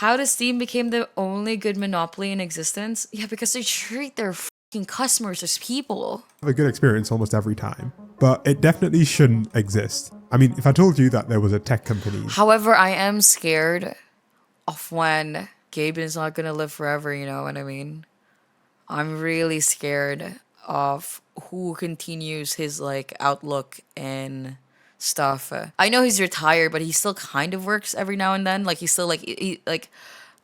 How does Steam became the only good monopoly in existence? Yeah, because they treat their fucking customers as people. Have a good experience almost every time, but it definitely shouldn't exist. I mean, if I told you that there was a tech company. However, I am scared of when Gabe is not gonna live forever, you know what I mean? I'm really scared of who continues his like outlook and stuff. I know he's retired, but he still kind of works every now and then. Like he's still like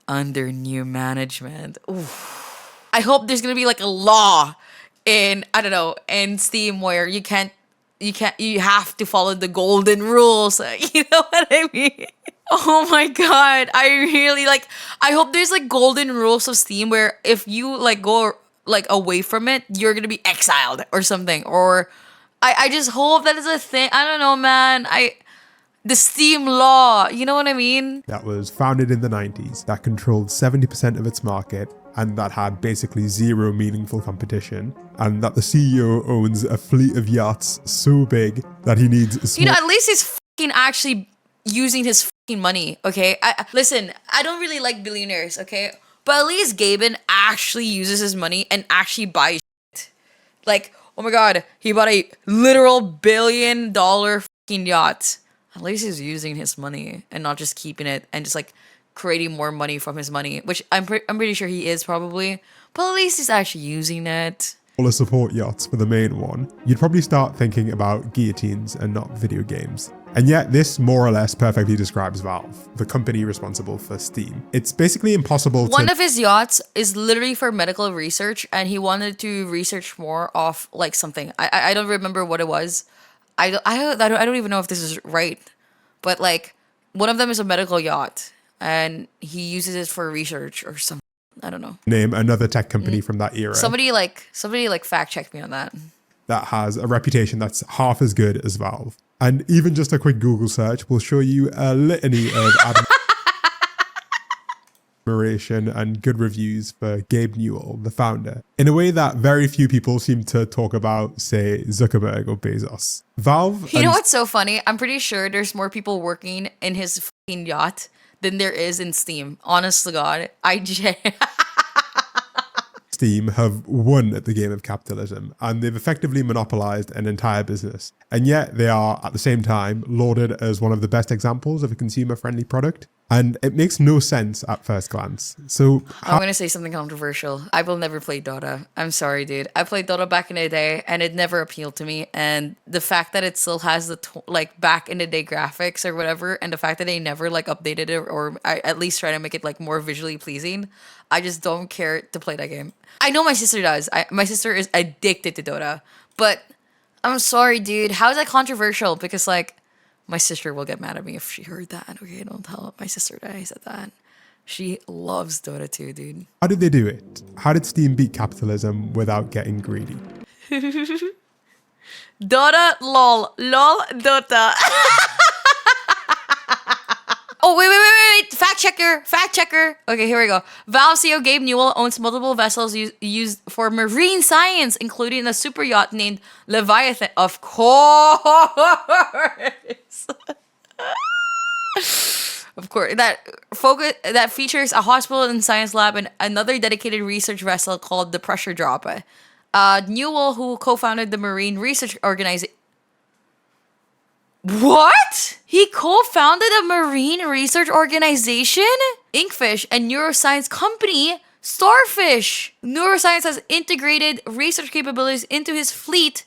under new management. Oof. I hope there's gonna be like a law in I don't know in Steam where you have to follow the golden rules. You know what I mean? Oh my god, I really like I hope there's like golden rules of Steam where if you like go like away from it, you're gonna be exiled or something. Or I just hope that is a thing. I don't know, man. The Steam law, you know what I mean? That was founded in the 90s, that controlled 70% of its market, and that had basically zero meaningful competition, and that the CEO owns a fleet of yachts so big that he needs... You know, at least he's fucking actually using his fucking money, okay? Listen, I don't really like billionaires, okay? But at least Gaben actually uses his money and actually buys shit. Like, oh my god, he bought a literal $1 billion fucking yacht. At least he's using his money and not just keeping it and just like creating more money from his money, which I'm pretty sure he is probably, but at least he's actually using it. All the support yachts for the main one, you'd probably start thinking about guillotines and not video games. And yet this more or less perfectly describes Valve, the company responsible for Steam. It's basically impossible to... One of his yachts is literally for medical research, and he wanted to research more of like something. I don't remember what it was. I don't even know if this is right, but like one of them is a medical yacht and he uses it for research or something. I don't know. Name another tech company from that era. Somebody fact check me on that. That has a reputation that's half as good as Valve. And even just a quick Google search will show you a litany of admiration and good reviews for Gabe Newell, the founder, in a way that very few people seem to talk about, say, Zuckerberg or Bezos. Valve... You know what's so funny? I'm pretty sure there's more people working in his fucking yacht than there is in Steam. Honest to God. Steam have won at the game of capitalism, and they've effectively monopolized an entire business. And yet they are, at the same time, lauded as one of the best examples of a consumer-friendly product. And it makes no sense at first glance. So I'm going to say something controversial. I will never play Dota. I'm sorry, dude. I played Dota back in the day and it never appealed to me. And the fact that it still has the like back in the day graphics or whatever, and the fact that they never like updated it or at least try to make it like more visually pleasing, I just don't care to play that game. I know my sister does. My sister is addicted to Dota, but I'm sorry, dude. How is that controversial? Because like, my sister will get mad at me if she heard that. Okay, don't tell my sister that I said that. She loves Dota 2, dude. How did they do it? How did Steam beat capitalism without getting greedy? Dota, lol. Lol, Dota. Oh, wait. Fact checker. Okay, here we go. Valve CEO Gabe Newell owns multiple vessels used for marine science, including a super yacht named Leviathan. Of course. Of course. That features a hospital and science lab and another dedicated research vessel called the Pressure Drop. Newell, who co-founded the Marine Research Organization. What? He co-founded a marine research organization? Inkfish and neuroscience company, Starfish. Neuroscience has integrated research capabilities into his fleet,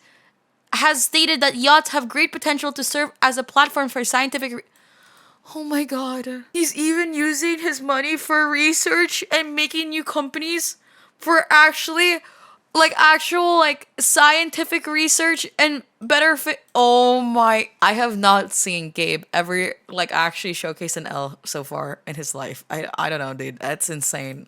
has stated that yachts have great potential to serve as a platform for scientific... Oh my god. He's even using his money for research and making new companies for actual scientific research and better fit. Oh my, I have not seen Gabe ever like actually showcase an L so far in his life. I don't know, dude. That's insane.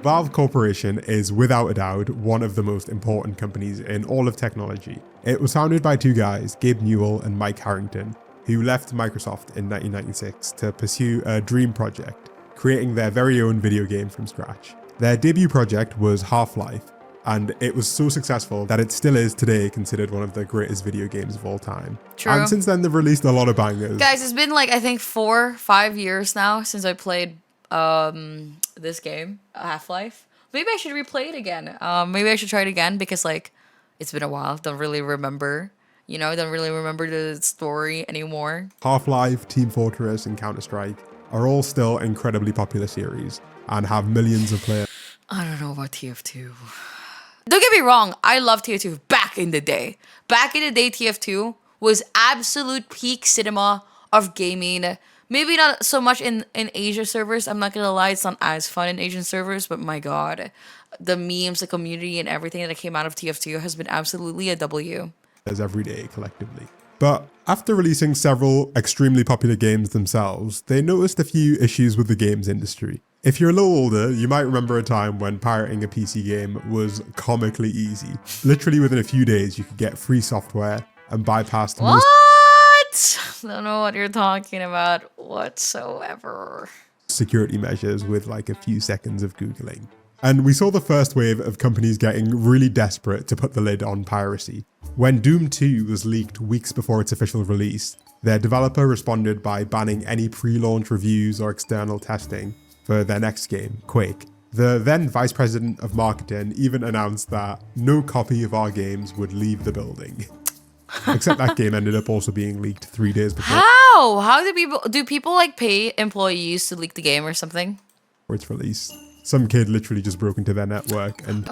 Valve Corporation is without a doubt one of the most important companies in all of technology. It was founded by two guys, Gabe Newell and Mike Harrington, who left Microsoft in 1996 to pursue a dream project, creating their very own video game from scratch. Their debut project was Half-Life, and it was so successful that it still is today considered one of the greatest video games of all time. True. And since then, they've released a lot of bangers. Guys, it's been like, I think 4-5 years now since I played this game, Half-Life. Maybe I should replay it again. Maybe I should try it again because like it's been a while. Don't really remember. Don't really remember the story anymore. Half-Life, Team Fortress, and Counter-Strike are all still incredibly popular series and have millions of players. I don't know about TF2. Don't get me wrong, I love TF2 back in the day. Back in the day, TF2 was absolute peak cinema of gaming. Maybe not so much in Asia servers. I'm not gonna lie, it's not as fun in Asian servers, but my god, the memes, the community, and everything that came out of TF2 has been absolutely a W. Every day collectively. But after releasing several extremely popular games themselves, they noticed a few issues with the games industry. If you're a little older, you might remember a time when pirating a PC game was comically easy. Literally within a few days, you could get free software and bypass What? most Don't know what you're talking about whatsoever. security measures with like a few seconds of Googling. And we saw the first wave of companies getting really desperate to put the lid on piracy. When Doom 2 was leaked weeks before its official release, their developer responded by banning any pre-launch reviews or external testing for their next game, Quake. The then vice president of marketing even announced that no copy of our games would leave the building. Except that game ended up also being leaked 3 days before How do people like pay employees to leak the game or something? its release. Some kid literally just broke into their network and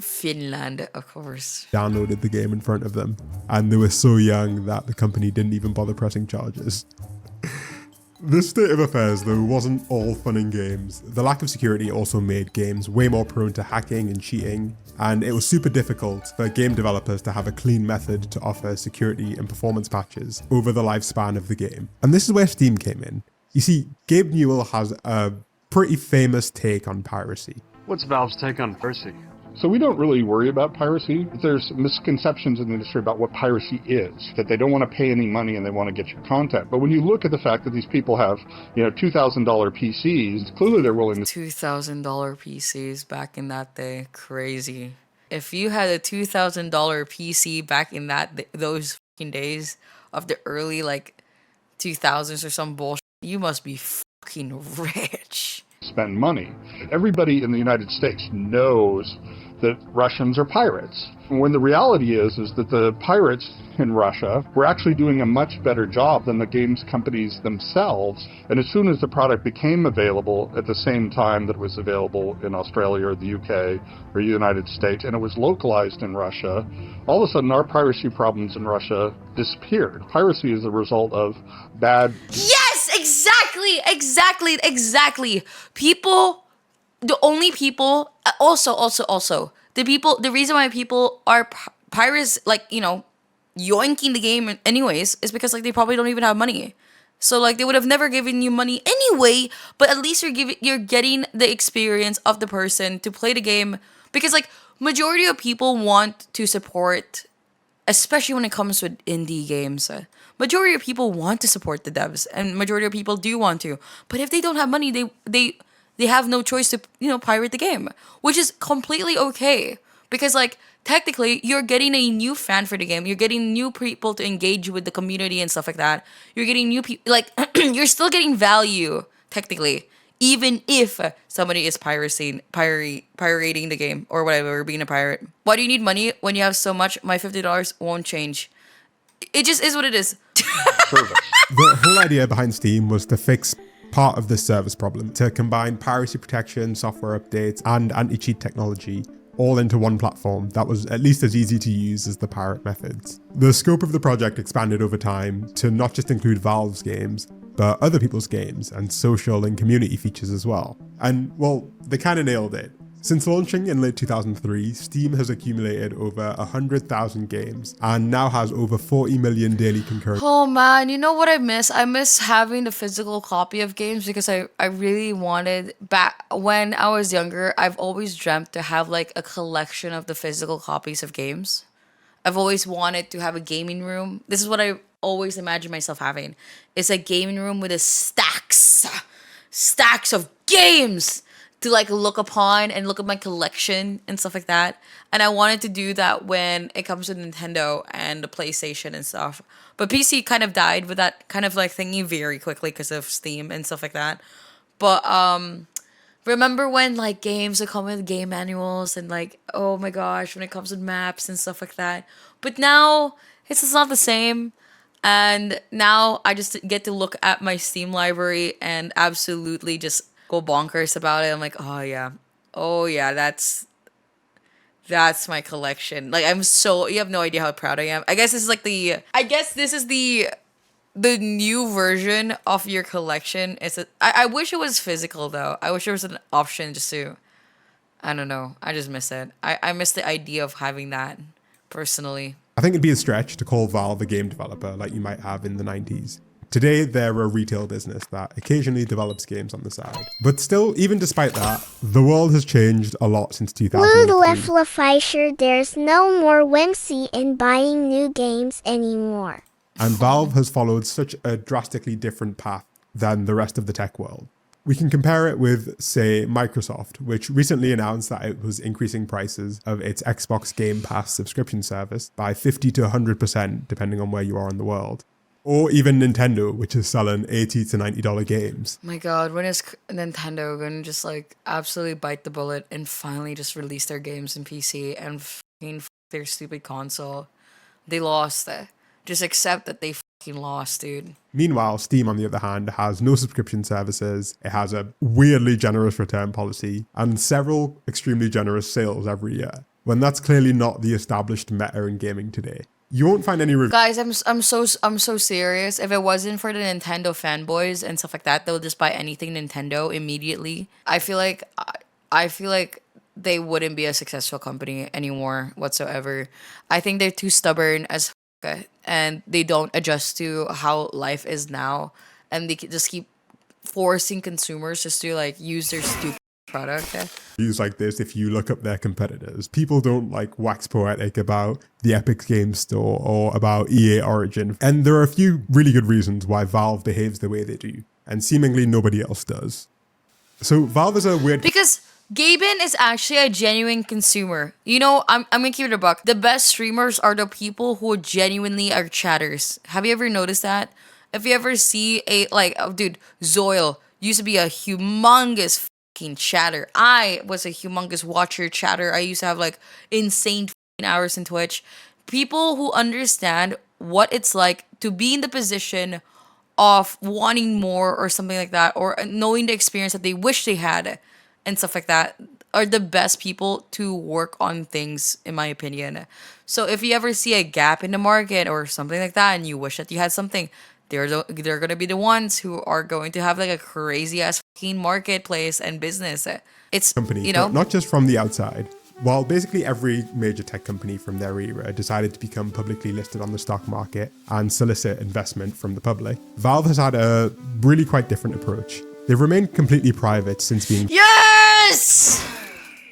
Finland, of course. downloaded the game in front of them. And they were so young that the company didn't even bother pressing charges. This state of affairs, though, wasn't all fun and games. The lack of security also made games way more prone to hacking and cheating, and it was super difficult for game developers to have a clean method to offer security and performance patches over the lifespan of the game. And this is where Steam came in. You see, Gabe Newell has a pretty famous take on piracy. What's Valve's take on piracy? So we don't really worry about piracy. There's misconceptions in the industry about what piracy is, that they don't want to pay any money and they want to get your content. But when you look at the fact that these people have, $2,000 PCs, clearly they're willing to... $2,000 PCs back in that day, crazy. If you had a $2,000 PC back in those fucking days of the early 2000s or some bullshit, you must be fucking rich. Spend money. Everybody in the United States knows that Russians are pirates. When the reality is that the pirates in Russia were actually doing a much better job than the games companies themselves. And as soon as the product became available at the same time that it was available in Australia or the UK or the United States, and it was localized in Russia, all of a sudden our piracy problems in Russia disappeared. Piracy is a result of bad... Yes, exactly. The reason why people are pirates, yoinking the game anyways, is because they probably don't even have money. So they would have never given you money anyway, but at least you're getting the experience of the person to play the game, because majority of people want to support, especially when it comes with indie games. Majority of people want to support the devs, and majority of people do want to. But if they don't have money, they have no choice to pirate the game, which is completely okay, because technically you're getting a new fan for the game. You're getting new people to engage with the community and stuff like that. You're getting new people, you're still getting value technically, even if somebody is pirating the game or whatever, being a pirate. Why do you need money when you have so much? My $50 won't change. It just is what it is. The whole idea behind Steam was to fix part of this service problem, to combine piracy protection, software updates, and anti-cheat technology all into one platform that was at least as easy to use as the pirate methods. The scope of the project expanded over time to not just include Valve's games, but other people's games and social and community features as well. And well, they kind of nailed it. Since launching in late 2003, Steam has accumulated over 100,000 games and now has over 40 million daily concurrent. Oh man, you know what I miss? I miss having the physical copy of games, because I really wanted, back when I was younger, I've always dreamt to have a collection of the physical copies of games. I've always wanted to have a gaming room. This is what I always imagined myself having. It's a gaming room with stacks of games to like look upon and look at my collection and stuff like that. And I wanted to do that when it comes to Nintendo and the PlayStation and stuff. But PC kind of died with that kind of like thingy very quickly because of Steam and stuff like that. But remember when like games would come with game manuals and like, oh my gosh, when it comes with maps and stuff like that. But now it's just not the same. And now I just get to look at my Steam library and absolutely just go bonkers about it. I'm like, oh yeah, that's my collection. Like you have no idea how proud I am. I guess this is the new version of your collection. I wish it was physical though. I wish there was an option just to, I don't know. I just miss it. I miss the idea of having that personally. I think it'd be a stretch to call Valve a game developer like you might have in the 90s. Today, they're a retail business that occasionally develops games on the side. But still, even despite that, the world has changed a lot since 2003. Fisher, there's no more whimsy in buying new games anymore. And Valve has followed such a drastically different path than the rest of the tech world. We can compare it with, say, Microsoft, which recently announced that it was increasing prices of its Xbox Game Pass subscription service by 50 to 100%, depending on where you are in the world. Or even Nintendo, which is selling $80 to $90 games. My God, when is Nintendo going to just like absolutely bite the bullet and finally just release their games in PC and fucking their stupid console? They lost. Just accept that they fucking lost, dude. Meanwhile, Steam, on the other hand, has no subscription services. It has a weirdly generous return policy and several extremely generous sales every year, when that's clearly not the established meta in gaming today. You won't find any guys. I'm so serious. If it wasn't for the Nintendo fanboys and stuff like that, they'll just buy anything Nintendo immediately. I feel like they wouldn't be a successful company anymore whatsoever. I think they're too stubborn as and they don't adjust to how life is now, and they just keep forcing consumers just to like use their stupid product. Views like this, if you look up their competitors, people don't like wax poetic about the Epic Games Store or about EA Origin. And there are a few really good reasons why Valve behaves the way they do, and seemingly nobody else does. So Valve is a weird... Because Gaben is actually a genuine consumer. You know, I'm gonna keep it a buck. The best streamers are the people who genuinely are chatters. Have you ever noticed that? If you ever see dude, Zoil used to be a humongous chatter. I was a humongous watcher chatter. I used to have like insane hours in Twitch. People who understand what it's like to be in the position of wanting more or something like that, or knowing the experience that they wish they had and stuff like that, are the best people to work on things, in my opinion. So if you ever see a gap in the market or something like that and you wish that you had something, they're going to be the ones who are going to have like a crazy ass fucking marketplace and business. It's company, you know, not just from the outside. While basically every major tech company from their era decided to become publicly listed on the stock market and solicit investment from the public, Valve has had a really quite different approach. They've remained completely private since being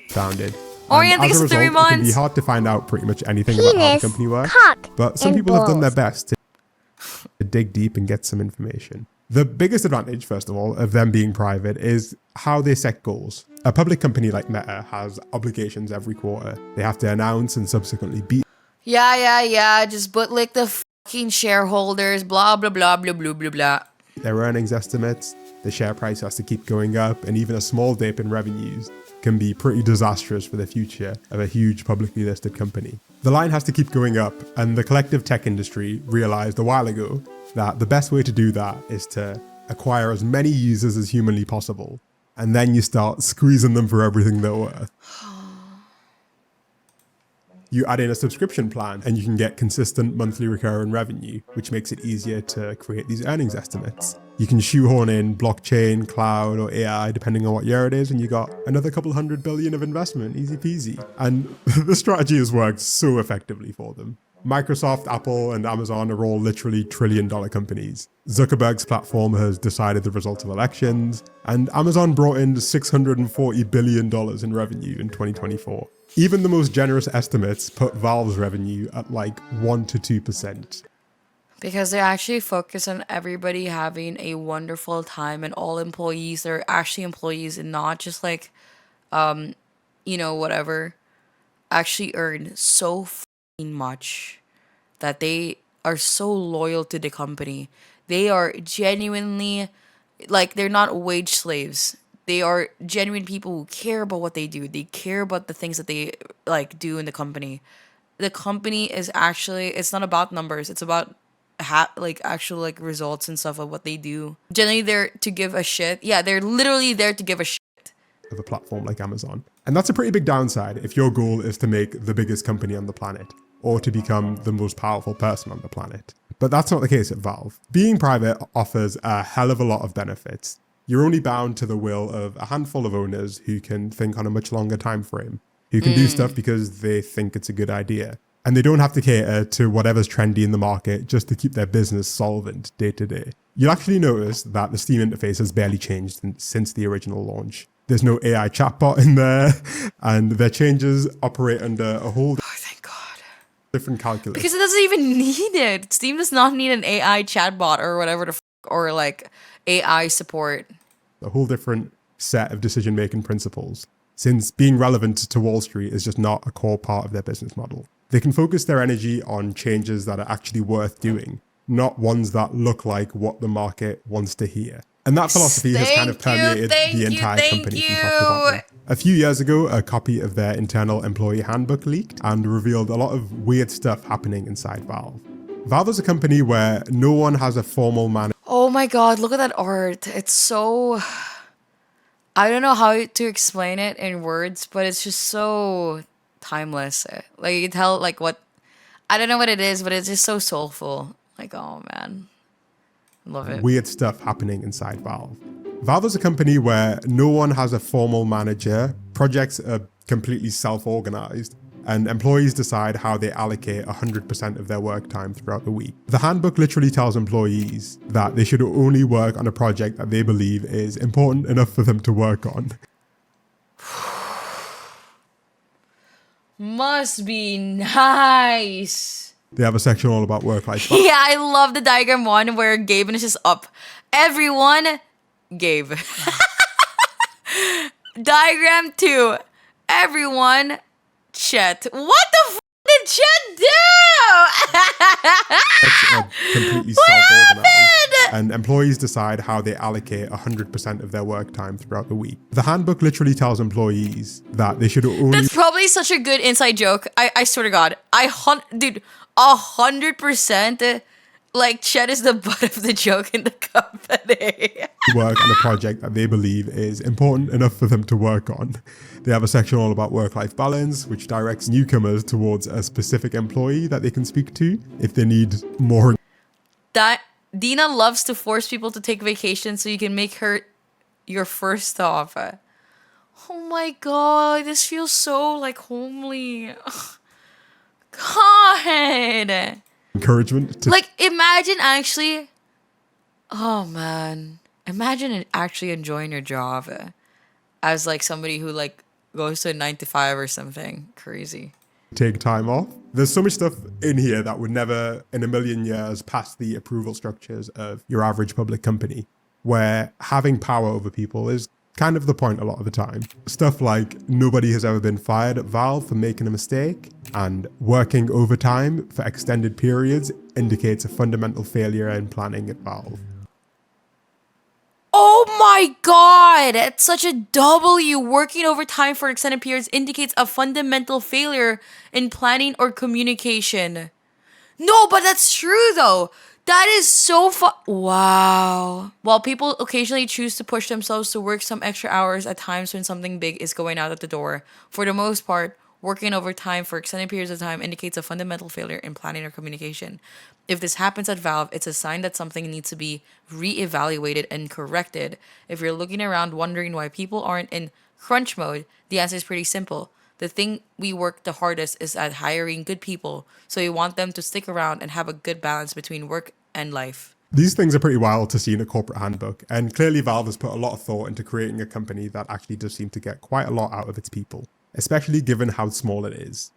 founded. I think as a it's 3 result, months. it can be hard to find out pretty much anything about how the company works. But some people have done their best to dig deep and get some information. The biggest advantage, first of all, of them being private is how they set goals. A public company like Meta has obligations every quarter. They have to announce and subsequently beat. Yeah. Just bootlick the fucking shareholders, blah, blah, blah, blah, blah, blah, blah. Their earnings estimates, the share price has to keep going up, and even a small dip in revenues can be pretty disastrous for the future of a huge publicly listed company. The line has to keep going up, and the collective tech industry realized a while ago that the best way to do that is to acquire as many users as humanly possible, and then you start squeezing them for everything they're worth. You add in a subscription plan and you can get consistent monthly recurring revenue, which makes it easier to create these earnings estimates. You can shoehorn in blockchain, cloud, or AI, depending on what year it is, and you got another couple $100 billion of investment, easy peasy. And the strategy has worked so effectively for them. Microsoft, Apple, and Amazon are all literally trillion-dollar companies. Zuckerberg's platform has decided the results of elections, and Amazon brought in $640 billion in revenue in 2024. Even the most generous estimates put Valve's revenue at like 1 to 2%. Because they actually focus on everybody having a wonderful time, and all employees are actually employees and not just like, whatever, actually earn so much that they are so loyal to the company. They are genuinely, like, they're not wage slaves. They are genuine people who care about what they do. They care about the things that they like do in the company. The company is actually, it's not about numbers. It's about like actual like results and stuff of what they do. Generally, they're to give a shit. Yeah, they're literally there to give a shit. Of a platform like Amazon. And that's a pretty big downside if your goal is to make the biggest company on the planet or to become the most powerful person on the planet. But that's not the case at Valve. Being private offers a hell of a lot of benefits. You're only bound to the will of a handful of owners who can think on a much longer time frame, who can do stuff because they think it's a good idea. And they don't have to cater to whatever's trendy in the market just to keep their business solvent day to day. You'll actually notice that the Steam interface has barely changed since the original launch. There's no AI chatbot in there, and their changes operate under a whole Thank God. different calculus. Because it doesn't even need it. Steam does not need an AI chatbot or whatever or like AI support. A whole different set of decision-making principles, since being relevant to Wall Street is just not a core part of their business model. They can focus their energy on changes that are actually worth doing, not ones that look like what the market wants to hear. And that philosophy has kind of permeated the entire company from top to bottom. A few years ago, a copy of their internal employee handbook leaked and revealed a lot of weird stuff happening inside Valve. Valve is a company where no one has a formal manager. Oh my God, look at that art. It's so... I don't know how to explain it in words, but it's just so timeless. Like, you can tell, like, what... I don't know what it is, but it's just so soulful. Like, oh man. Love it. Weird stuff happening inside Valve. Valve is a company where no one has a formal manager, projects are completely self-organized, and employees decide how they allocate 100% of their work time throughout the week. The handbook literally tells employees that they should only work on a project that they believe is important enough for them to work on. Must be nice. They have a section all about work-life balance. Yeah, I love the diagram one where Gaben is just up. Everyone, Gabe. Diagram 2. Everyone, Chet. What the f did Chet do? Completely self-organized, and employees decide how they allocate 100% of their work time throughout the week. The handbook literally tells employees that they should only... That's probably such a good inside joke. I swear to God. Dude, 100%. Like, Chet is the butt of the joke in the company. work on a project that they believe is important enough for them to work on. They have a section all about work-life balance, which directs newcomers towards a specific employee that they can speak to if they need more. That Dina loves to force people to take vacation so you can make her your first stop. Oh my God, this feels so like homely. God. Encouragement to Like, imagine actually, oh man, imagine actually enjoying your job as like somebody who like goes to a 9 to 5 or something crazy. take time off. There's so much stuff in here that would never in a million years pass the approval structures of your average public company, where having power over people is kind of the point a lot of the time. Stuff like nobody has ever been fired at Valve for making a mistake, and working overtime for extended periods indicates a fundamental failure in planning at Valve. Oh my God, it's such a W. Working overtime for extended periods indicates a fundamental failure in planning or communication. No, but that's true though. That is so wow. While people occasionally choose to push themselves to work some extra hours at times when something big is going out at the door, for the most part, working overtime for extended periods of time indicates a fundamental failure in planning or communication. If this happens at Valve, it's a sign that something needs to be re-evaluated and corrected. If you're looking around wondering why people aren't in crunch mode, the answer is pretty simple. The thing we work the hardest is at hiring good people, so we want them to stick around and have a good balance between work and life. These things are pretty wild to see in a corporate handbook, and clearly Valve has put a lot of thought into creating a company that actually does seem to get quite a lot out of its people, especially given how small it is.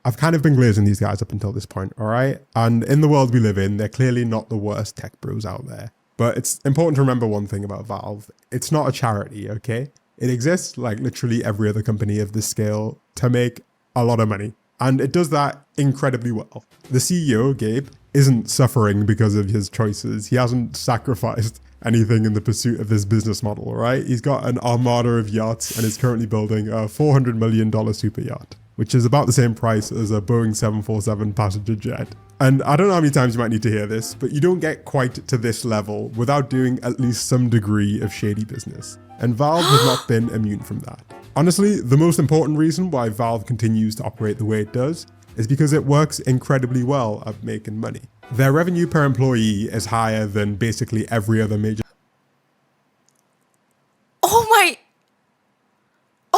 I've kind of been glazing these guys up until this point, all right? And in the world we live in, they're clearly not the worst tech bros out there. But it's important to remember one thing about Valve. It's not a charity, okay? It exists like literally every other company of this scale to make a lot of money. And it does that incredibly well. The CEO, Gabe, isn't suffering because of his choices. He hasn't sacrificed anything in the pursuit of this business model, right? He's got an armada of yachts and is currently building a $400 million super yacht, which is about the same price as a Boeing 747 passenger jet. And I don't know how many times you might need to hear this, but you don't get quite to this level without doing at least some degree of shady business. And Valve has not been immune from that. Honestly, the most important reason why Valve continues to operate the way it does is because it works incredibly well at making money. Their revenue per employee is higher than basically every other major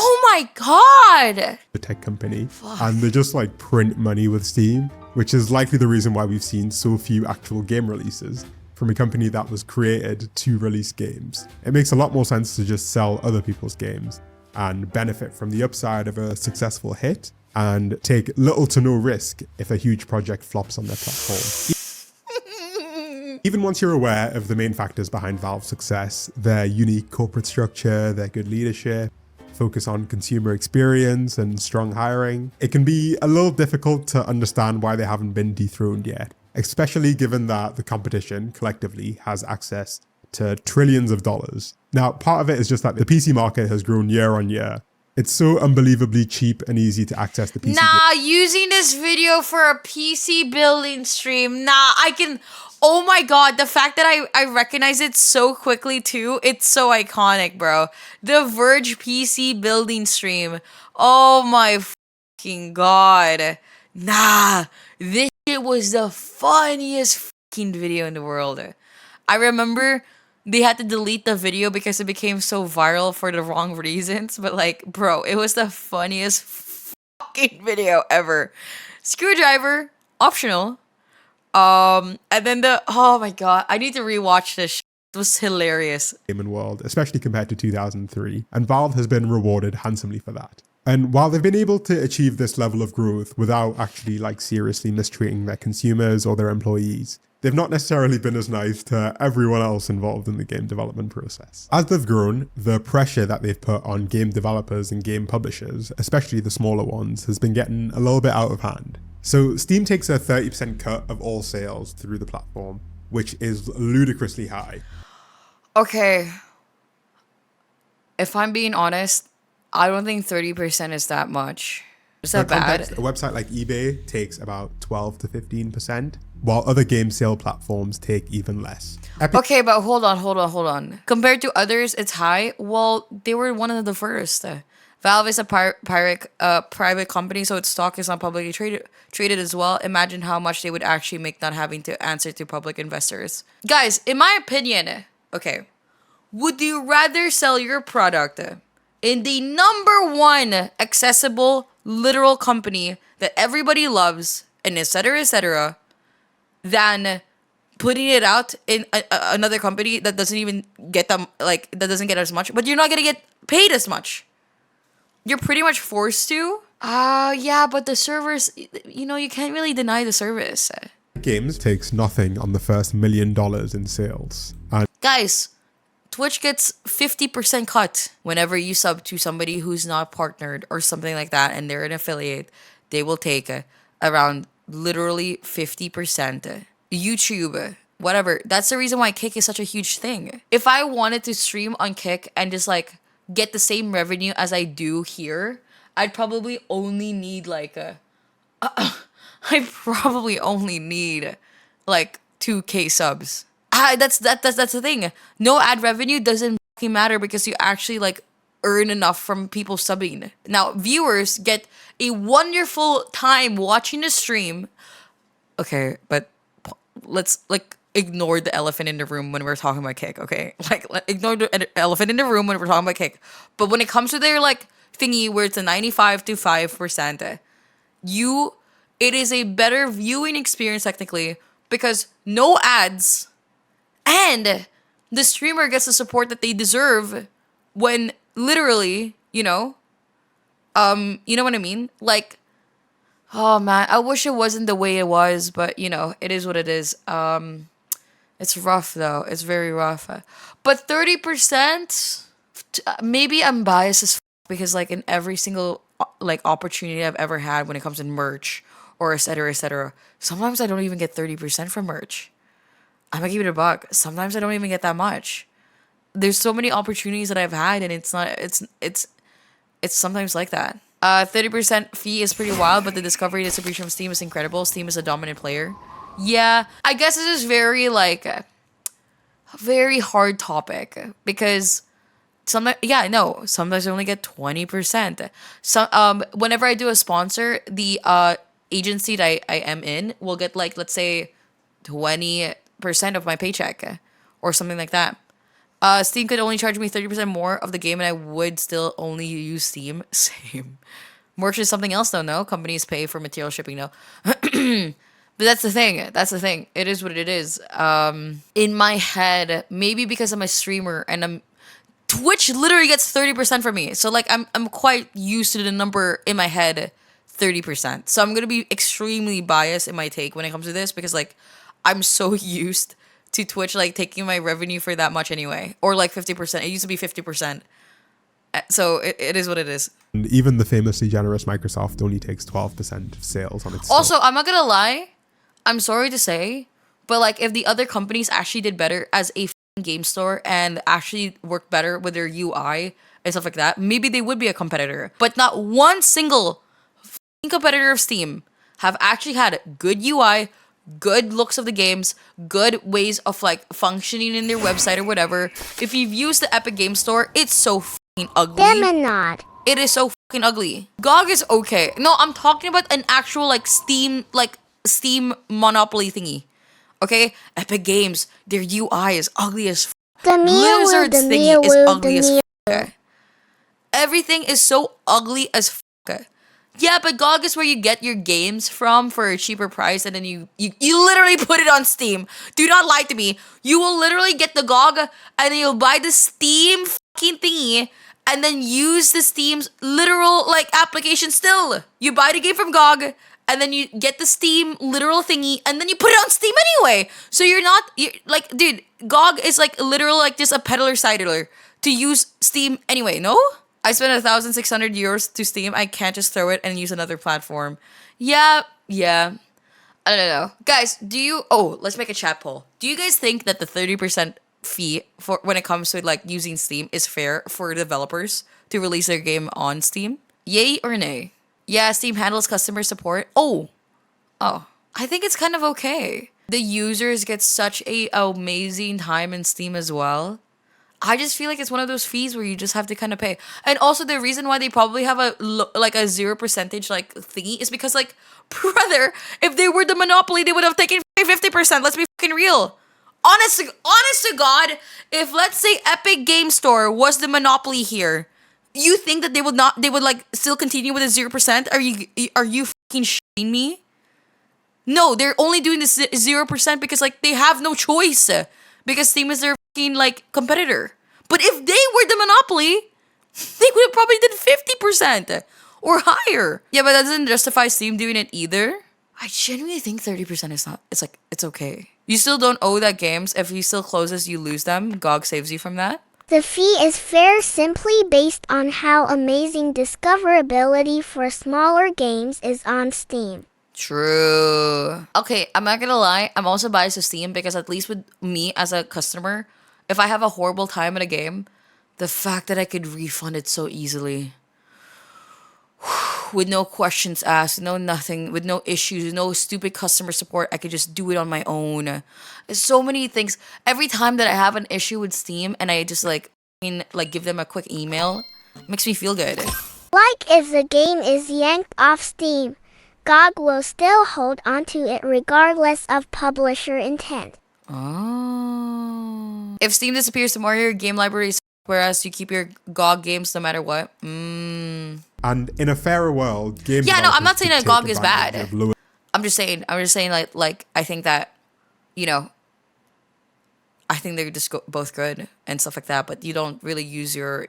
Oh my god! tech company. And they just like print money with Steam, which is likely the reason why we've seen so few actual game releases from a company that was created to release games. It makes a lot more sense to just sell other people's games and benefit from the upside of a successful hit and take little to no risk if a huge project flops on their platform. Even once you're aware of the main factors behind Valve's success, their unique corporate structure, their good leadership, focus on consumer experience and strong hiring, it can be a little difficult to understand why they haven't been dethroned yet, especially given that the competition collectively has access to trillions of dollars. Now, part of it is just that the PC market has grown year on year. It's so unbelievably cheap and easy to access the PC. Nah, using this video for a PC building stream. Nah, I can... Oh my god, the fact that I recognize it so quickly too, it's so iconic, bro. The Verge PC building stream. Oh my fucking god. Nah, this shit was the funniest fucking video in the world. I remember they had to delete the video because it became so viral for the wrong reasons, but like, bro, it was the funniest fucking video ever. Screwdriver, optional. And then oh my god, I need to rewatch this. It was hilarious. Gaming world, especially compared to 2003, and Valve has been rewarded handsomely for that. And while they've been able to achieve this level of growth without actually like seriously mistreating their consumers or their employees, they've not necessarily been as nice to everyone else involved in the game development process. As they've grown, the pressure that they've put on game developers and game publishers, especially the smaller ones, has been getting a little bit out of hand. So Steam takes a 30% cut of all sales through the platform, which is ludicrously high. Okay. If I'm being honest, I don't think 30% is that much. Is that bad? A website like eBay takes about 12 to 15%, while other game sale platforms take even less. Okay, but hold on. Compared to others, it's high. Well, they were one of the first. Valve is a private company, so its stock is not publicly traded as well. Imagine how much they would actually make not having to answer to public investors. Guys, in my opinion, okay, would you rather sell your product in the #1 accessible literal company that everybody loves and etc., than putting it out in another company that doesn't even get them, like, that doesn't get as much, but you're not gonna get paid as much? You're pretty much forced to. Yeah, but the servers, you know, you can't really deny the service. Games takes nothing on the first $1 million in sales. And Guys, Twitch gets 50% cut whenever you sub to somebody who's not partnered or something like that, and they're an affiliate. They will take around literally 50%. YouTube, whatever. That's the reason why Kick is such a huge thing. If I wanted to stream on Kick and just like get the same revenue as I do here, I'd probably only need like I probably only need like 2K subs. That's the thing. No ad revenue doesn't fucking matter because you actually like earn enough from people subbing. Now viewers get a wonderful time watching the stream. Okay, but let's like ignore the elephant in the room when we're talking about Kick, okay? Like, ignore the elephant in the room when we're talking about Kick. But when it comes to their like thingy where it's a 95 to 5%, it is a better viewing experience technically because no ads and the streamer gets the support that they deserve when literally, you know what I mean? Like, Oh man, I wish it wasn't the way it was, but you know, it is what it is. It's rough though. It's very rough. But 30%, maybe I'm biased as because like in every single like opportunity I've ever had when it comes to merch or et cetera, sometimes I don't even get 30% from merch. I'm gonna give it a buck. Sometimes I don't even get that much. There's so many opportunities that I've had, and it's sometimes like that. 30% fee is pretty wild, but the discovery distribution of Steam is incredible. Steam is a dominant player. Yeah, I guess this is very like a very hard topic because sometimes, yeah, no, sometimes I only get 20%. So whenever I do a sponsor, the agency that I am in will get like, let's say 20% of my paycheck or something like that. Steam could only charge me 30% more of the game and I would still only use Steam. Same. Merch is something else though, no? Companies pay for material shipping, no? But that's the thing. That's the thing. It is what it is. In my head, maybe because I'm a streamer and Twitch literally gets 30% from me. So like I'm quite used to the number in my head, 30%. So I'm gonna be extremely biased in my take when it comes to this because like I'm so used to Twitch like taking my revenue for that much anyway. Or like 50%. It used to be 50%. So it is what it is. And even the famously generous Microsoft only takes 12% of sales on its Also, store. I'm not gonna lie. I'm sorry to say, but like if the other companies actually did better as a game store and actually worked better with their UI and stuff like that, maybe they would be a competitor. But not one single competitor of Steam have actually had good UI, good looks of the games, good ways of like functioning in their website or whatever. If you've used the Epic Game Store, it's so ugly. Demenishki. It is so fucking ugly. GOG is okay. No, I'm talking about an actual like Steam monopoly thingy. Okay? Epic Games, their UI is ugly as f. Blizzard's thingy is ugly as f. Everything is so ugly as f. Yeah, but GOG is where you get your games from for a cheaper price and then you literally put it on Steam. Do not lie to me. You will literally get the GOG and then you'll buy the Steam fucking thingy and then use the Steam's literal like application still. You buy the game from GOG and then you get the Steam literal thingy and then you put it on Steam anyway. So you're like, dude, GOG is like literal like just a peddler sidler to use Steam anyway, no? I spent 1,600 euros to Steam. I can't just throw it and use another platform. Yeah. I don't know. Guys, let's make a chat poll. Do you guys think that the 30% fee for when it comes to like using Steam is fair for developers to release their game on Steam? Yay or nay? Yeah, Steam handles customer support. Oh, I think it's kind of okay. The users get such a amazing time in Steam as well. I just feel like it's one of those fees where you just have to kind of pay. And also the reason why they probably have a 0% like thingy is because like, brother, if they were the monopoly, they would have taken 50%. Let's be fucking real. Honest to God, if let's say Epic Game Store was the monopoly here, you think that they would like still continue with a 0%? Are you fucking shitting me? No, they're only doing this 0% because like they have no choice. Because Steam is their fucking like competitor. But if they were the monopoly, they would have probably did 50% or higher. Yeah, but that doesn't justify Steam doing it either. I genuinely think 30% is not, it's okay. You still don't owe that games. If you still closes, you lose them. GOG saves you from that. The fee is fair simply based on how amazing discoverability for smaller games is on Steam. True. Okay, I'm not gonna lie. I'm also biased to Steam because at least with me as a customer, if I have a horrible time at a game, the fact that I could refund it so easily, with no questions asked, no nothing, with no issues, no stupid customer support, I could just do it on my own. There's so many things. Every time that I have an issue with Steam and I just like give them a quick email, it makes me feel good. Like if the game is yanked off Steam, GOG will still hold onto it regardless of publisher intent. Oh. If Steam disappears tomorrow, your game library is whereas you keep your GOG games no matter what. And in a fairer world, game yeah, no, I'm not developers saying could that take GOG is advantage bad. of lower- I'm just saying like I think that, you know, I think they're just both good and stuff like that, but you don't really use your,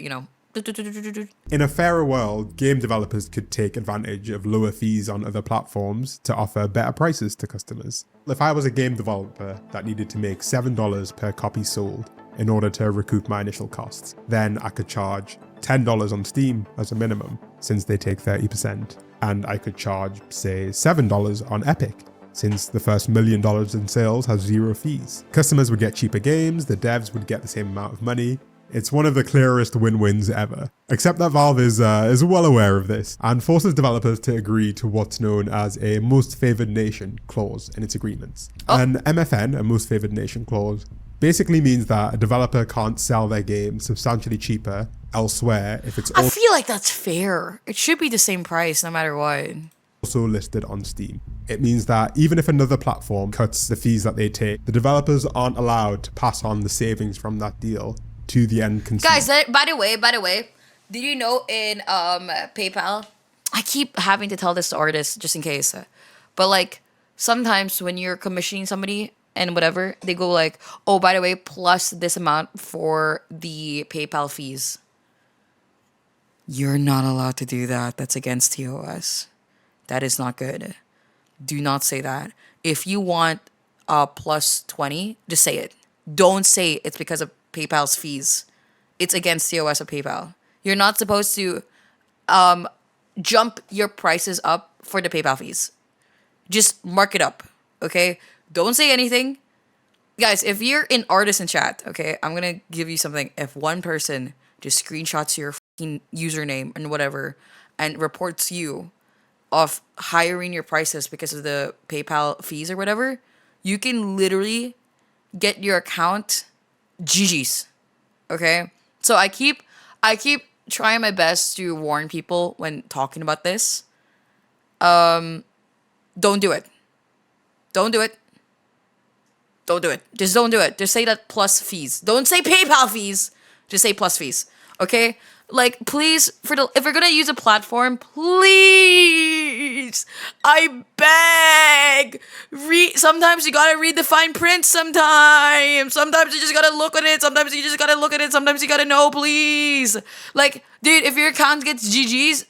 In a fairer world, game developers could take advantage of lower fees on other platforms to offer better prices to customers. If I was a game developer that needed to make $7 per copy sold in order to recoup my initial costs, then I could charge $10 on Steam as a minimum, since they take 30%. And I could charge, say, $7 on Epic, since the first $1 million in sales has 0 fees. Customers would get cheaper games, the devs would get the same amount of money. It's one of the clearest win-wins ever. Except that Valve is well aware of this and forces developers to agree to what's known as a most favored nation clause in its agreements. An MFN, a most favored nation clause, basically means that a developer can't sell their game substantially cheaper elsewhere if it's I feel like that's fair. It should be the same price no matter what. also listed on Steam. It means that even if another platform cuts the fees that they take, the developers aren't allowed to pass on the savings from that deal to the end consumer. Guys, by the way, did you know in PayPal, I keep having to tell this to artists just in case, but like sometimes when you're commissioning somebody and whatever, they go like, oh, by the way, plus this amount for the PayPal fees. You're not allowed to do that. That's against TOS. That is not good. Do not say that. If you want plus 20, just say it. Don't say it's because of PayPal's fees. It's against TOS of PayPal. You're not supposed to jump your prices up for the PayPal fees. Just mark it up, okay? Don't say anything. Guys, if you're in artisan chat, okay, I'm going to give you something. If one person just screenshots your fucking username and whatever and reports you of hiring your prices because of the PayPal fees or whatever, you can literally get your account GG's. Okay? So I keep trying my best to warn people when talking about this. Don't do it. Don't do it. Don't do it. Just don't do it. Just say that plus fees. Don't say PayPal fees. Just say plus fees. Okay? Like, please, if we're gonna use a platform, please, I beg. Sometimes you gotta read the fine print. Sometimes you just gotta look at it. Sometimes you gotta know. Please, like, dude, if your account gets GG's,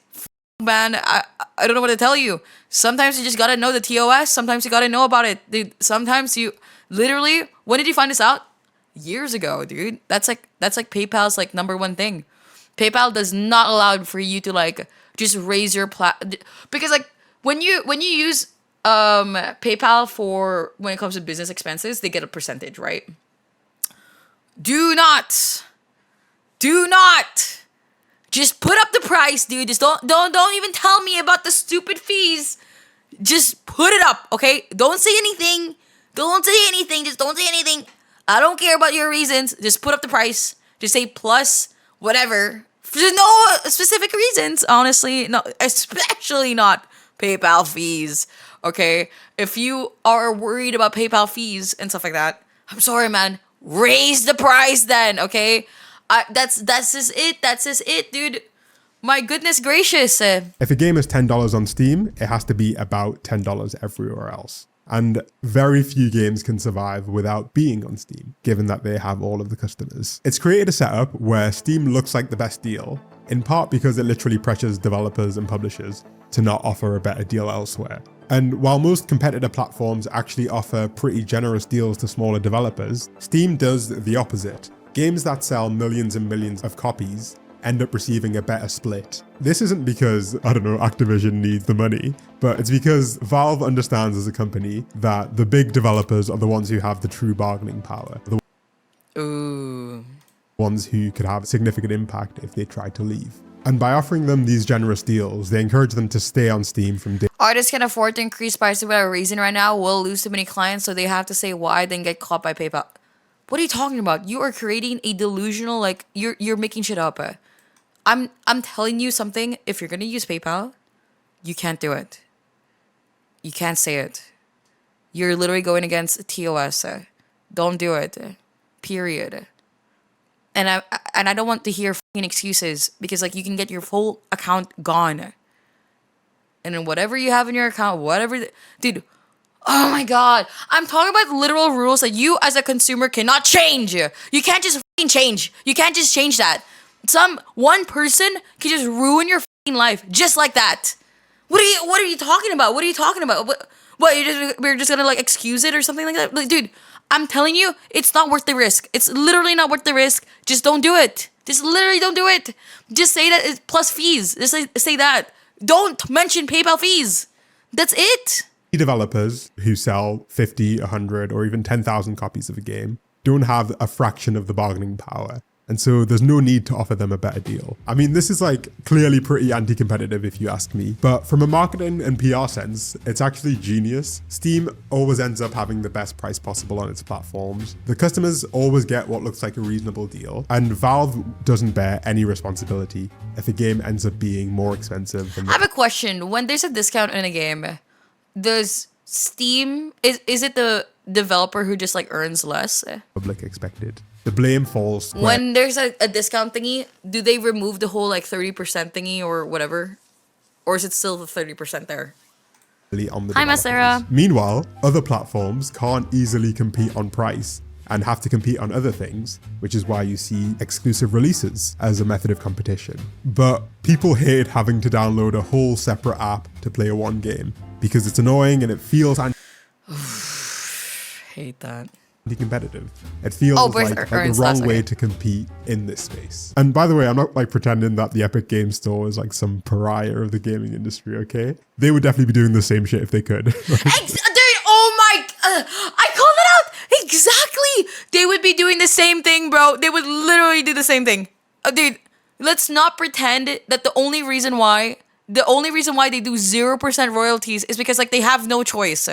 man, I don't know what to tell you. Sometimes you just gotta know the TOS. Sometimes you gotta know about it, dude. Sometimes you literally. When did you find this out? Years ago, dude. That's like PayPal's like #1 thing. PayPal does not allow for you to like just raise your because like when you use PayPal for when it comes to business expenses, they get a percentage, right? Do not just put up the price, dude. Just don't even tell me about the stupid fees. Just put it up, okay? Don't say anything. Just don't say anything. I don't care about your reasons. Just put up the price. Just say plus whatever. There's no specific reasons, honestly. No, especially not PayPal fees. Okay? If you are worried about PayPal fees and stuff like that, I'm sorry, man. Raise the price then, okay? That's just it, dude. My goodness gracious. If a game is $10 on Steam, it has to be about $10 everywhere else. And very few games can survive without being on Steam, given that they have all of the customers. It's created a setup where Steam looks like the best deal, in part because it literally pressures developers and publishers to not offer a better deal elsewhere. And while most competitor platforms actually offer pretty generous deals to smaller developers, Steam does the opposite. Games that sell millions and millions of copies end up receiving a better split. This isn't because, I don't know, Activision needs the money, but it's because Valve understands as a company that the big developers are the ones who have the true bargaining power. The ones who could have significant impact if they tried to leave. And by offering them these generous deals, they encourage them to stay on Steam from day. Artists can afford to increase prices without a reason right now. We'll lose too many clients, so they have to say why, then get caught by PayPal. What are you talking about? You are creating a delusional, like, you're making shit up. I'm telling you something. If you're gonna use PayPal, you can't do it. You can't say it. You're literally going against TOS. Don't do it. Period. And I don't want to hear fucking excuses because like you can get your full account gone. And then whatever you have in your account, dude. Oh my god. I'm talking about literal rules that you as a consumer cannot change. You can't just fucking change. You can't just change that. one person can just ruin your fucking life just like that. What are you talking about? What are you talking about? What we're just gonna like excuse it or something like that? Like, dude, I'm telling you, it's not worth the risk. It's literally not worth the risk. Just don't do it. Just literally don't do it. Just say that it's plus fees. Just say that. Don't mention PayPal fees. That's it. Developers who sell 50, 100, or even 10,000 copies of a game don't have a fraction of the bargaining power. And so there's no need to offer them a better deal. I mean, this is like clearly pretty anti-competitive if you ask me, but from a marketing and PR sense, it's actually genius. Steam always ends up having the best price possible on its platforms. The customers always get what looks like a reasonable deal, and Valve doesn't bear any responsibility if a game ends up being more expensive than I have a question. When there's a discount in a game, does Steam, is it the developer who just like earns less? the public expected. The blame falls square When there's a discount thingy, do they remove the whole like 30% thingy or whatever? Or is it still the 30% there? on the Hi, developers. Sarah. Meanwhile, other platforms can't easily compete on price and have to compete on other things, which is why you see exclusive releases as a method of competition. But people hate having to download a whole separate app to play one game because it's annoying and it feels Hate that. anti-competitive. It feels Oh, like the earns wrong less, way okay. to compete in this space. And by the way, I'm not like pretending that the Epic Game Store is like some pariah of the gaming industry, okay? They would definitely be doing the same shit if they could. Dude, oh my, I called it out. Exactly. They would be doing the same thing, bro. They would literally do the same thing. Dude, let's not pretend that the only reason why they do 0% royalties is because like they have no choice.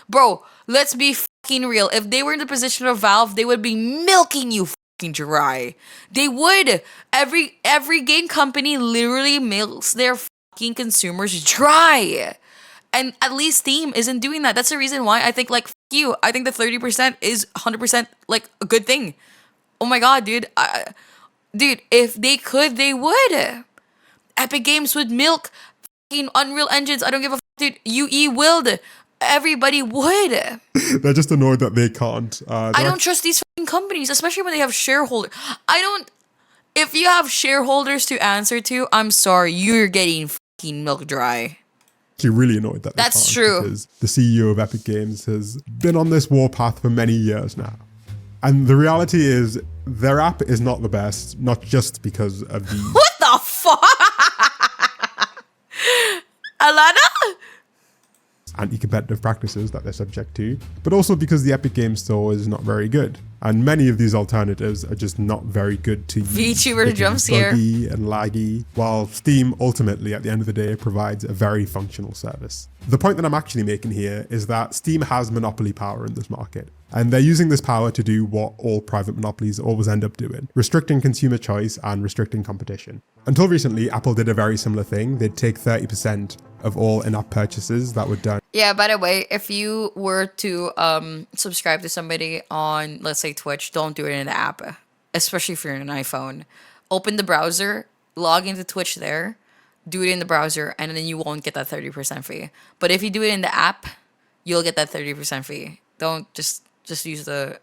Bro, let's be fucking real. If they were in the position of Valve, they would be milking you fucking dry. They would. Every game company literally milks their fucking consumers dry. And at least Steam isn't doing that. That's the reason why I think, like, you. I think the 30% is 100%, like, a good thing. Oh my god, dude. Dude, if they could, they would. Epic Games would milk fucking Unreal Engines. I don't give a dude. UE willed. Everybody would. They're just annoyed that they can't. I don't trust these fucking companies, especially when they have shareholders. If you have shareholders to answer to, I'm sorry, you're getting fucking milk dry. Actually really annoyed that they That's can't, true. because the CEO of Epic Games has been on this warpath for many years now. And the reality is their app is not the best, not just because of the What the fuck? Alana? anti-competitive practices that they're subject to, but also because the Epic Games Store is not very good. And many of these alternatives are just not very good to use. VTuber They can jump be scare. buggy and laggy, while Steam ultimately, at the end of the day, provides a very functional service. The point that I'm actually making here is that Steam has monopoly power in this market, and they're using this power to do what all private monopolies always end up doing, restricting consumer choice and restricting competition. Until recently, Apple did a very similar thing. They'd take 30% of all in-app purchases that were done. Yeah, by the way, if you were to subscribe to somebody on, let's say, Twitch, don't do it in the app, especially if you're on an iPhone. Open the browser, log into Twitch there, do it in the browser, and then you won't get that 30% fee. But if you do it in the app, you'll get that 30% fee. Don't just use the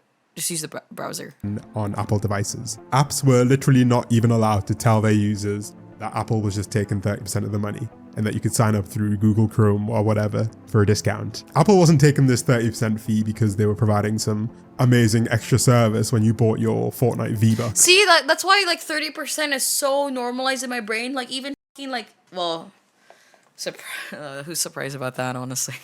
browser. On Apple devices. Apps were literally not even allowed to tell their users that Apple was just taking 30% of the money and that you could sign up through Google Chrome or whatever for a discount. Apple wasn't taking this 30% fee because they were providing some amazing extra service when you bought your Fortnite V-Bucks. See, that's why like 30% is so normalized in my brain. Like even fucking like, well, who's surprised about that, honestly?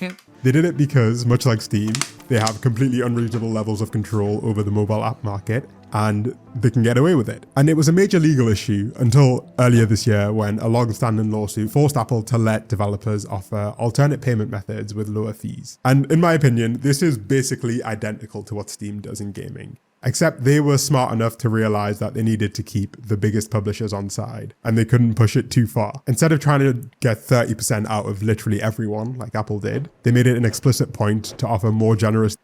They did it because, much like Steam, they have completely unreasonable levels of control over the mobile app market, and they can get away with it. And it was a major legal issue until earlier this year when a long-standing lawsuit forced Apple to let developers offer alternate payment methods with lower fees. And in my opinion, this is basically identical to what Steam does in gaming. Except they were smart enough to realize that they needed to keep the biggest publishers on side, and they couldn't push it too far. Instead of trying to get 30% out of literally everyone, like Apple did, they made it an explicit point to offer more generous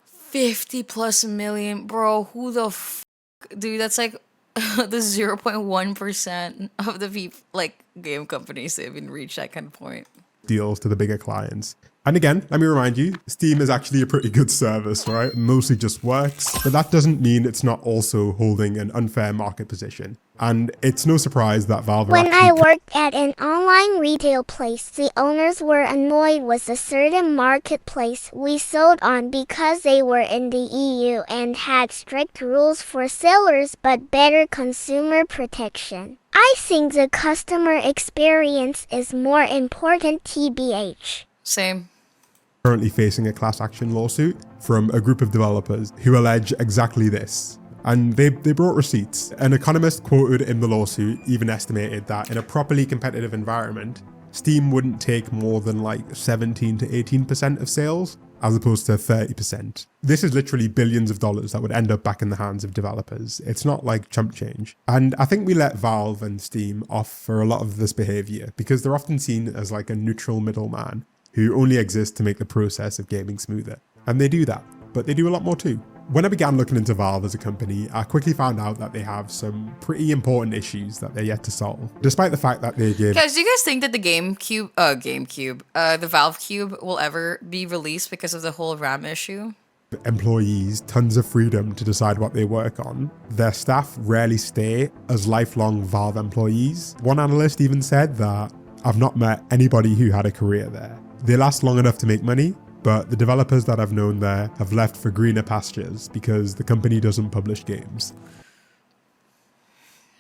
50 plus million, bro. Who the dude? That's like the 0.1% of the people, like game companies that even reach that kind of point. deals to the bigger clients. And again, let me remind you, Steam is actually a pretty good service, right? It mostly just works, but that doesn't mean it's not also holding an unfair market position. And it's no surprise that Valve are When I actually worked at an online retail place, the owners were annoyed with a certain marketplace we sold on because they were in the EU and had strict rules for sellers but better consumer protection. I think the customer experience is more important, TBH. Same. currently facing a class action lawsuit from a group of developers who allege exactly this. And they brought receipts. An economist quoted in the lawsuit even estimated that in a properly competitive environment, Steam wouldn't take more than like 17 to 18% of sales, as opposed to 30%. This is literally billions of dollars that would end up back in the hands of developers. It's not like chump change. And I think we let Valve and Steam off for a lot of this behavior because they're often seen as like a neutral middleman who only exists to make the process of gaming smoother. And they do that, but they do a lot more too. When I began looking into Valve as a company, I quickly found out that they have some pretty important issues that they're yet to solve. Despite the fact that they give... Guys, do you guys think that the the Valve Cube will ever be released because of the whole RAM issue? employees tons of freedom to decide what they work on, their staff rarely stay as lifelong Valve employees. One analyst even said that, "I've not met anybody who had a career there. They last long enough to make money, but the developers that I've known there have left for greener pastures because the company doesn't publish games."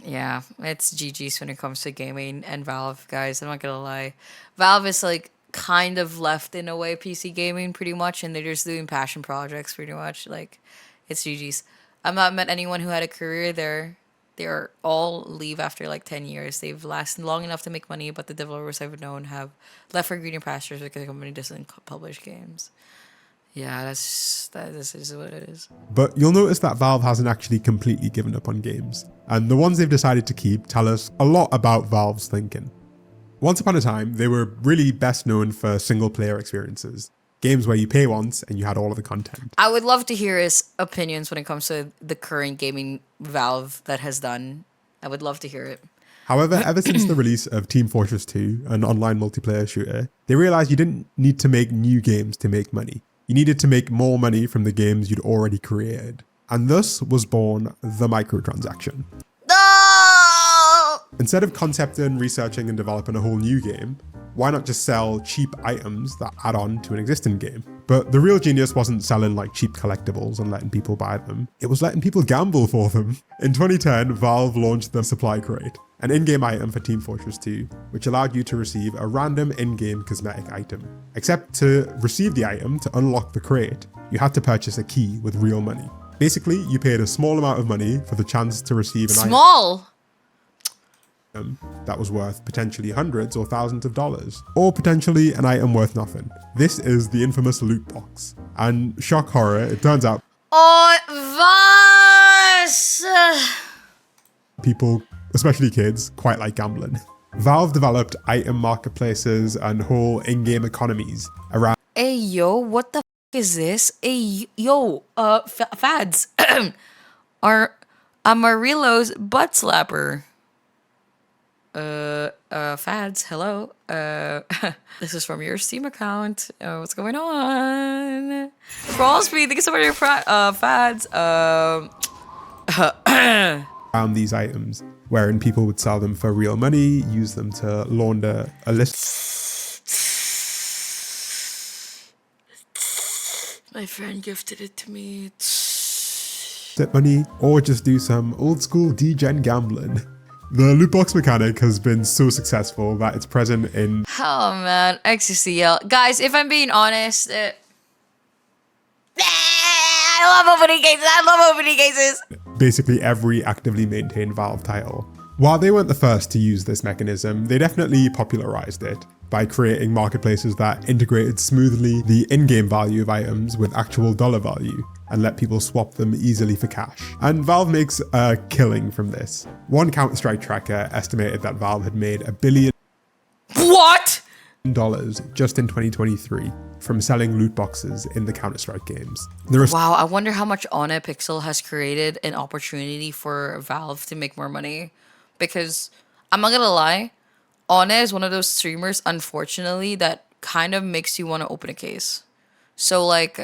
Yeah, it's GG's when it comes to gaming and Valve, guys. I'm not gonna lie. Valve is like kind of left in a way PC gaming pretty much, and they're just doing passion projects pretty much. Like, it's GG's. I've not met anyone who had a career there. They're all leave after like 10 years. They've lasted long enough to make money, but the developers I've known have left for greener pastures because the company doesn't publish games. Yeah, this is what it is. But you'll notice that Valve hasn't actually completely given up on games, and the ones they've decided to keep tell us a lot about Valve's thinking. Once upon a time, they were really best known for single-player experiences, games where you pay once and you had all of the content. I would love to hear his opinions when it comes to the current gaming Valve that has done. I would love to hear it. However, ever since the release of Team Fortress 2, an online multiplayer shooter, they realized you didn't need to make new games to make money. You needed to make more money from the games you'd already created. And thus was born the microtransaction. No! Instead of concepting, researching, and developing a whole new game, why not just sell cheap items that add on to an existing game? But the real genius wasn't selling like cheap collectibles and letting people buy them. It was letting people gamble for them. In 2010, Valve launched the Supply Crate, an in-game item for Team Fortress 2, which allowed you to receive a random in-game cosmetic item. Except to receive the item, to unlock the crate, you had to purchase a key with real money. Basically, you paid a small amount of money for the chance to receive an item that was worth potentially hundreds or thousands of dollars, or potentially an item worth nothing. This is the infamous loot box. And shock horror, it turns out people, especially kids, quite like gambling. Valve developed item marketplaces and whole in-game economies around. Hey, yo, what the is this? Hey, yo, fads. Are Amarillo's butt slapper. Fads, hello. This is from your Steam account. What's going on? Crawl speed, thank you so much for your fads. Around these items, wherein people would sell them for real money, use them to launder a list. My friend gifted it to me. Money, or just do some old school degen gambling. The loot box mechanic has been so successful that it's present in... Oh man, XCL. Guys, if I'm being honest, I love opening cases. Basically every actively maintained Valve title. While they weren't the first to use this mechanism, they definitely popularized it by creating marketplaces that integrated smoothly the in-game value of items with actual dollar value and let people swap them easily for cash. And Valve makes a killing from this. One Counter-Strike tracker estimated that Valve had made $1 billion just in 2023 from selling loot boxes in the Counter-Strike games. Wow, I wonder how much Pixel has created an opportunity for Valve to make more money. Because I'm not gonna lie, Ona is one of those streamers, unfortunately, that kind of makes you want to open a case. So like,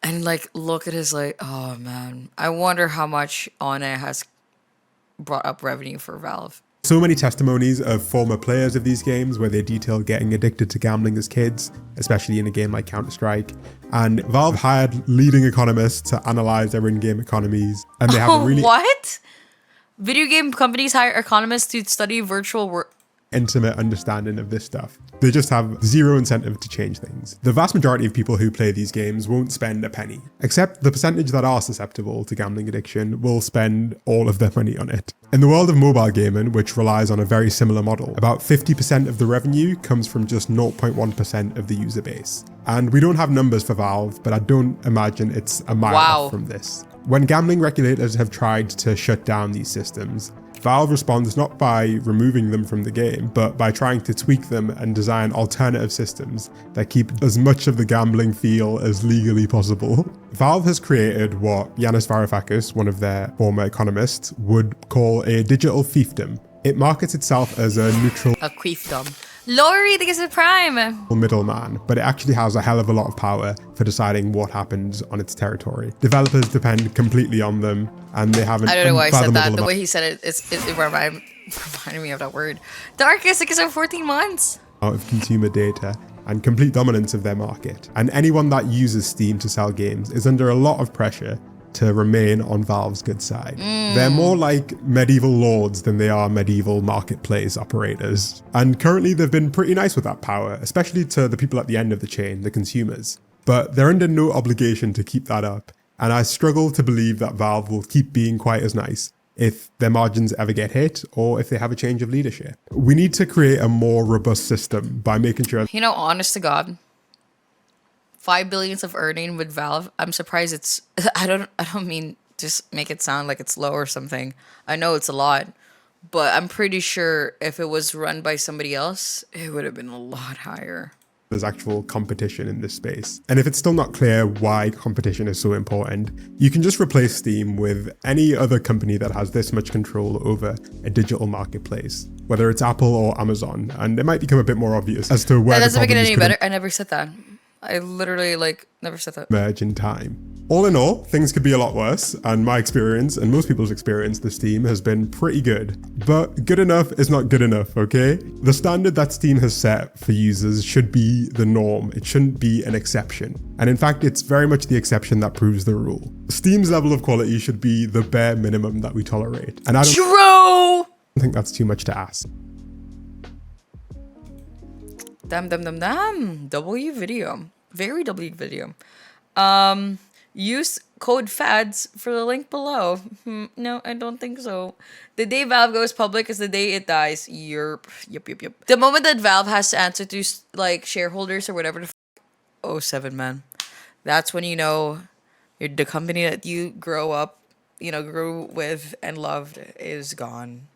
and like look at his like, oh man, I wonder how much on it has brought up revenue for Valve. So many testimonies of former players of these games where they detail getting addicted to gambling as kids, especially in a game like Counter-Strike. And Valve hired leading economists to analyze their in-game economies, and they have a really What? Video game companies hire economists to study virtual work. intimate understanding of this stuff. They just have zero incentive to change things. The vast majority of people who play these games won't spend a penny, except the percentage that are susceptible to gambling addiction will spend all of their money on it. In the world of mobile gaming, which relies on a very similar model, about 50% of the revenue comes from just 0.1% of the user base. And we don't have numbers for Valve, but I don't imagine it's a mile off from this. When gambling regulators have tried to shut down these systems, Valve responds not by removing them from the game, but by trying to tweak them and design alternative systems that keep as much of the gambling feel as legally possible. Valve has created what Yanis Varoufakis, one of their former economists, would call a digital fiefdom. It markets itself as a neutral A queefdom. Lori, thank you for the Prime. middleman, but it actually has a hell of a lot of power for deciding what happens on its territory. Developers depend completely on them, and they have an I don't know why I said that. unfathomable The way he said it reminded me of that word. Darkest, because I'm 14 months. amount of consumer data and complete dominance of their market. And anyone that uses Steam to sell games is under a lot of pressure to remain on Valve's good side. They're more like medieval lords than they are medieval marketplace operators. And currently they've been pretty nice with that power, especially to the people at the end of the chain, the consumers. But they're under no obligation to keep that up. And I struggle to believe that Valve will keep being quite as nice if their margins ever get hit or if they have a change of leadership. We need to create a more robust system by making sure You know, honest to God, 5 billions of earning with Valve. I'm surprised it's. I don't mean just make it sound like it's low or something. I know it's a lot, but I'm pretty sure if it was run by somebody else, it would have been a lot higher. there's actual competition in this space. And if it's still not clear why competition is so important, you can just replace Steam with any other company that has this much control over a digital marketplace, whether it's Apple or Amazon. And it might become a bit more obvious as to where That the doesn't make it problems any could better. I never said that. I literally never said that. emerge in time. All in all, things could be a lot worse, and my experience, and most people's experience with Steam, has been pretty good. But good enough is not good enough, okay? The standard that Steam has set for users should be the norm. It shouldn't be an exception. And in fact, it's very much the exception that proves the rule. Steam's level of quality should be the bare minimum that we tolerate. And I don't think that's too much to ask. Damn. W video. Very W video. Use code FADS for the link below. No, I don't think so. The day Valve goes public is the day it dies. Yep. The moment that Valve has to answer to like shareholders or whatever the 07, man. That's when you know the company that you grew with and loved is gone.